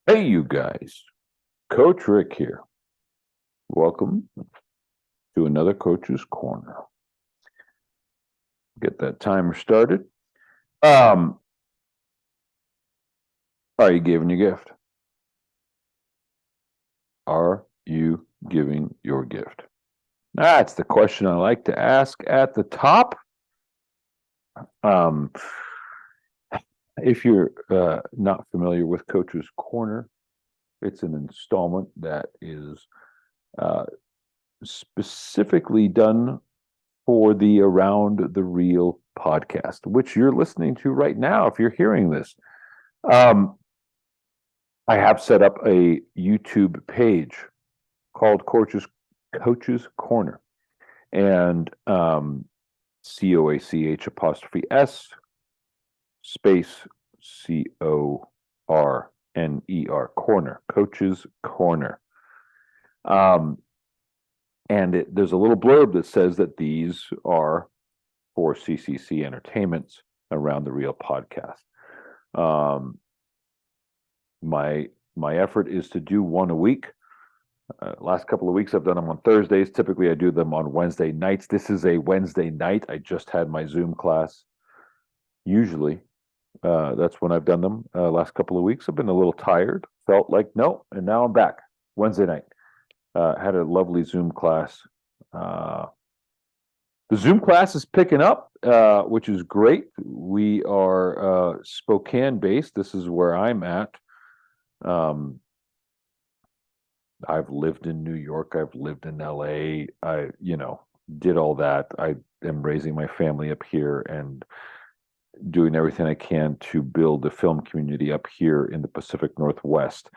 Hey, you guys. Coach Rick here. Welcome to another Coach's Corner. Get that timer started. Um, are you giving your gift? Are you giving your gift? That's the question I like to ask at the top. Um, if you're not familiar with Coach's Corner, it's an installment that is uh, specifically done for the Around the Reel podcast, which you're listening to right now if you're hearing this. Um, I have set up a YouTube page called Coach's Corner, and COACH apostrophe S space CORNER Corner, Coach's Corner. Um, and there's a little blurb that says that these are for CCC Entertainment's Around the Reel podcast. Um, my effort is to do one a week. Last couple of weeks I've done them on Thursdays. Typically I do them on Wednesday nights. This is a Wednesday night. I just had my Zoom class. Usually that's when I've done them. Last couple of weeks I've been a little tired. Felt like no, and now I'm back. Wednesday night. Had a lovely Zoom class. The Zoom class is picking up, which is great. We are Spokane based. This is where I'm at. Um, I've lived in New York. I've lived in LA. Did all that. I am raising my family up here and doing everything I can to build a film community up here in the Pacific Northwest.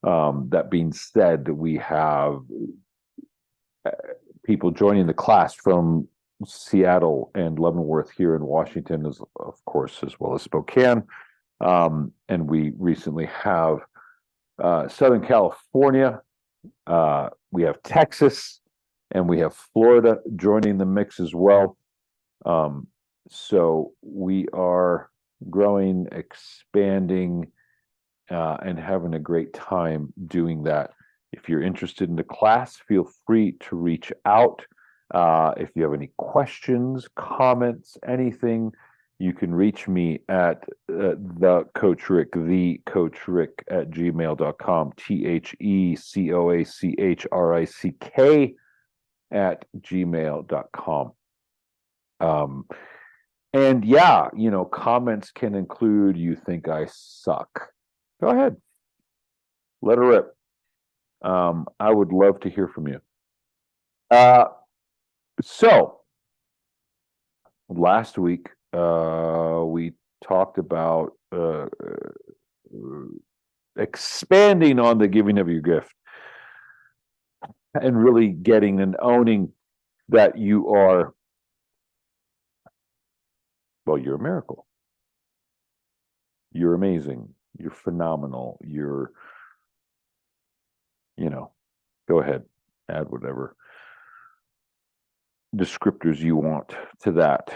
That being said, we have people joining the class from Seattle and Leavenworth here in Washington, as of course, as well as Spokane. And we recently have Southern California. We have Texas, and we have Florida joining the mix as well. So we are growing, expanding, and having a great time doing that. If you're interested in the class, feel free to reach out. If you have any questions, comments, anything, you can reach me at the Coach Rick at gmail.com, TheCoachRick at gmail.com. And yeah, comments can include, you think I suck. Go ahead, let her rip. I would love to hear from you. Uh, so last week, we talked about expanding on the giving of your gift and really getting and owning that you are, well, you're a miracle. You're amazing. You're phenomenal. Go ahead, add whatever descriptors you want to that.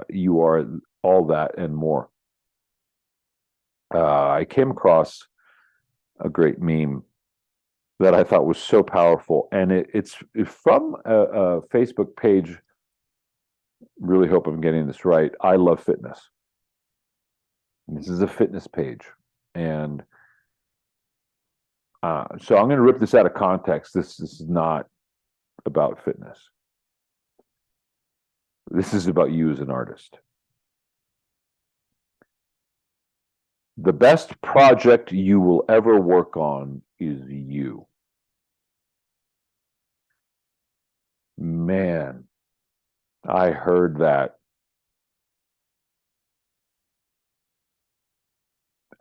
You are all that and more. I came across a great meme that I thought was so powerful, and it's from a Facebook page. Really hope I'm getting this right. I love fitness. This is a fitness page, and so I'm going to rip this out of context. This is not about fitness. This is about you as an artist. The best project you will ever work on is you. Man, I heard that.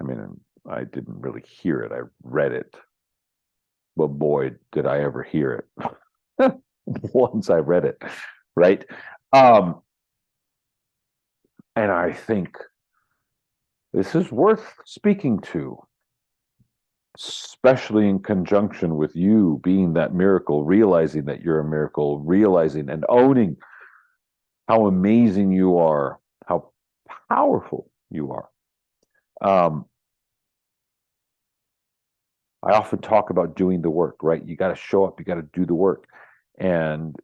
I mean, I didn't really hear it. I read it. But boy, did I ever hear it. Once I read it, right? Um, and I think this is worth speaking to, especially in conjunction with you being that miracle, realizing that you're a miracle, realizing and owning how amazing you are, how powerful you are. Um, I often talk about doing the work, right? You got to show up, you got to do the work. And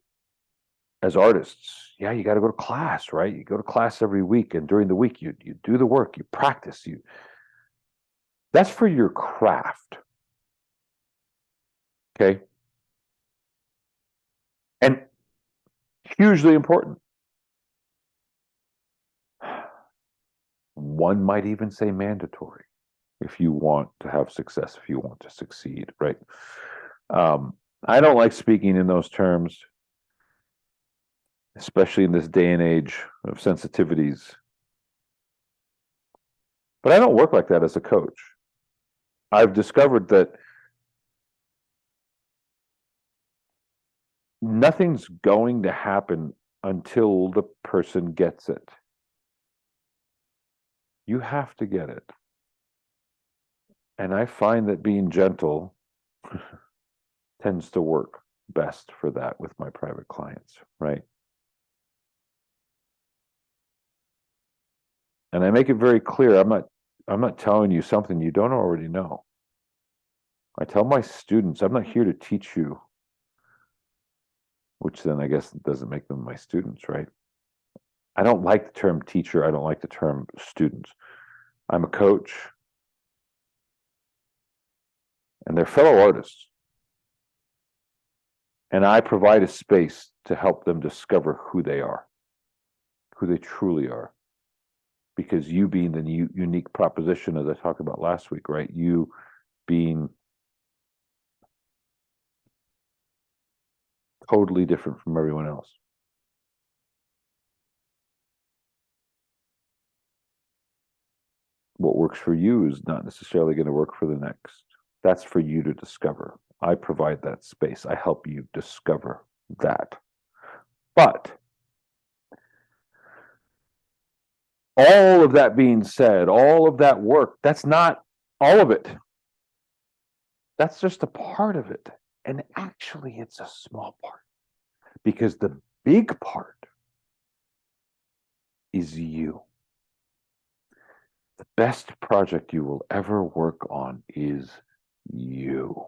as artists, yeah, you got to go to class, right? You go to class every week, and during the week, you do the work, you practice, that's for your craft. Okay. And hugely important. One might even say mandatory if you want to have success, if you want to succeed, right? I don't like speaking in those terms, especially in this day and age of sensitivities. But I don't work like that as a coach. I've discovered that nothing's going to happen until the person gets it. You have to get it. And I find that being gentle tends to work best for that with my private clients, right? And I make it very clear, I'm not telling you something you don't already know. I tell my students, I'm not here to teach you, which then I guess doesn't make them my students, right? I don't like the term teacher. I don't like the term students. I'm a coach, and they're fellow artists. And I provide a space to help them discover who they are, who they truly are. Because you being the unique proposition, as I talked about last week, right? You being totally different from everyone else. What works for you is not necessarily going to work for the next. That's for you to discover. I provide that space. I help you discover that. But all of that being said, all of that work, that's not all of it. That's just a part of it. And actually, it's a small part because the big part is you. The best project you will ever work on is you.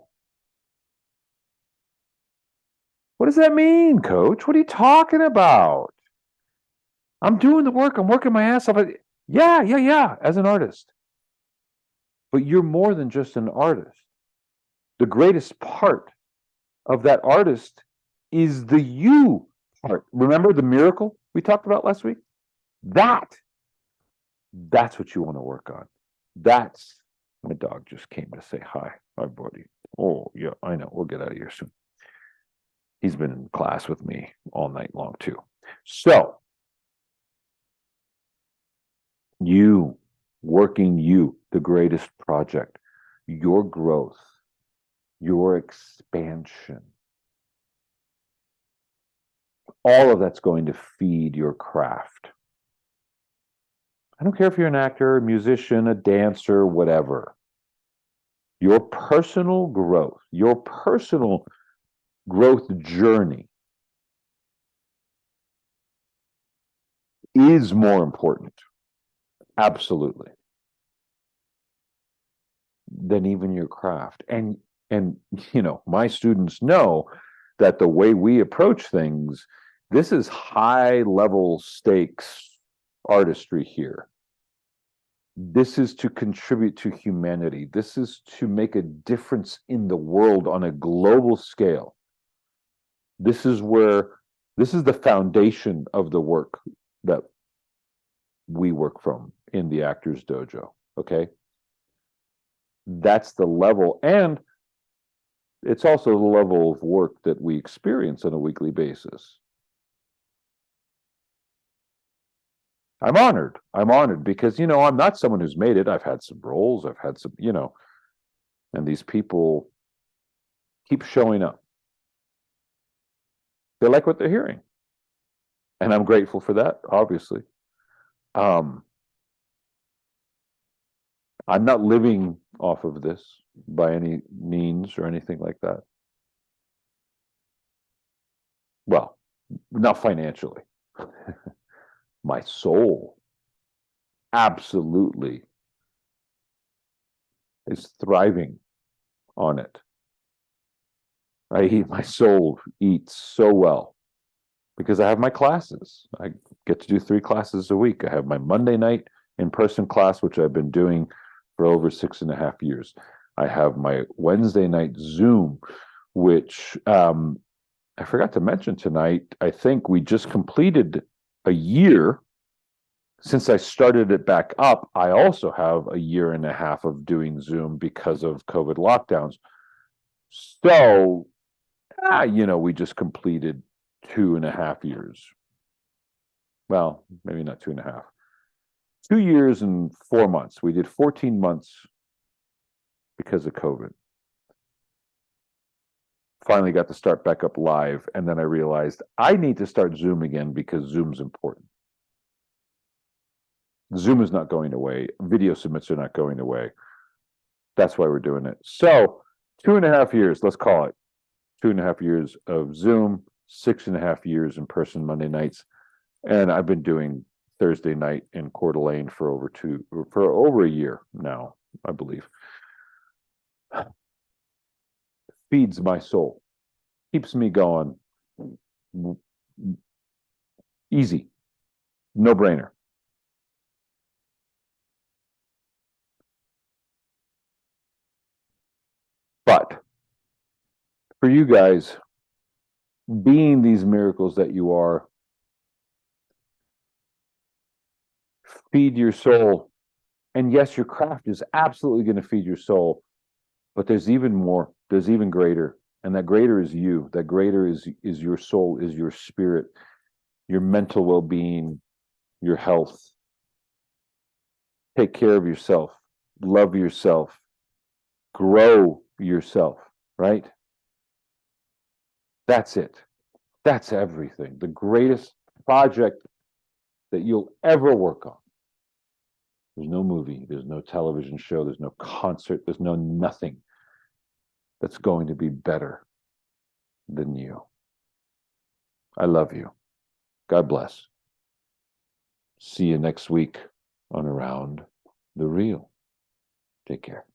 What does that mean, coach? What are you talking about? I'm doing the work. I'm working my ass off. Yeah, as an artist. But you're more than just an artist. The greatest part of that artist is the you part. Remember the miracle we talked about last week? That's what you want to work on. That's my dog just came to say hi. Hi, buddy. Oh, yeah, I know. We'll get out of here soon. He's been in class with me all night long, too. So, you, working you, the greatest project, your growth, your expansion, all of that's going to feed your craft. I don't care if you're an actor, a musician, a dancer, whatever. Your personal growth journey is more important, absolutely, than even your craft. And my students know that the way we approach things, this is high level stakes artistry here. This is to contribute to humanity. This is to make a difference in the world on a global scale. This is the foundation of the work that we work from in the Actors Dojo. Okay. That's the level. And it's also the level of work that we experience on a weekly basis. I'm honored. I'm honored because, I'm not someone who's made it. I've had some roles. I've had some, and these people keep showing up. They like what they're hearing. And I'm grateful for that, obviously. I'm not living off of this by any means or anything like that. Well, not financially. My soul absolutely is thriving on it. My soul eats so well because I have my classes. I get to do 3 classes a week. I have my Monday night in-person class, which I've been doing for over 6.5 years. I have my Wednesday night Zoom, which I forgot to mention tonight. I think we just completed a year since I started it back up. I also have a year and a half of doing Zoom because of COVID lockdowns. So, we just completed 2.5 years. Well, maybe not 2.5. 2 years and 4 months. We did 14 months because of COVID. Finally got to start back up live. And then I realized I need to start Zoom again because Zoom's important. Zoom is not going away. Video submits are not going away. That's why we're doing it. So 2.5 years, let's call it 2.5 years of Zoom, 6.5 years in person Monday nights. And I've been doing Thursday night in Coeur d'Alene for over a year now, I believe. Feeds my soul, keeps me going. Easy, no brainer. But for you guys, being these miracles that you are, feed your soul. And yes, your craft is absolutely going to feed your soul, but there's even more, there's even greater. And that greater is you. That greater is your soul, is your spirit, your mental well-being, your health. Take care of yourself, love yourself, grow yourself, right? That's it. That's everything. The greatest project that you'll ever work on. There's no movie, there's no television show, there's no concert, there's no nothing that's going to be better than you. I love you. God bless. See you next week on Around the Reel. Take care.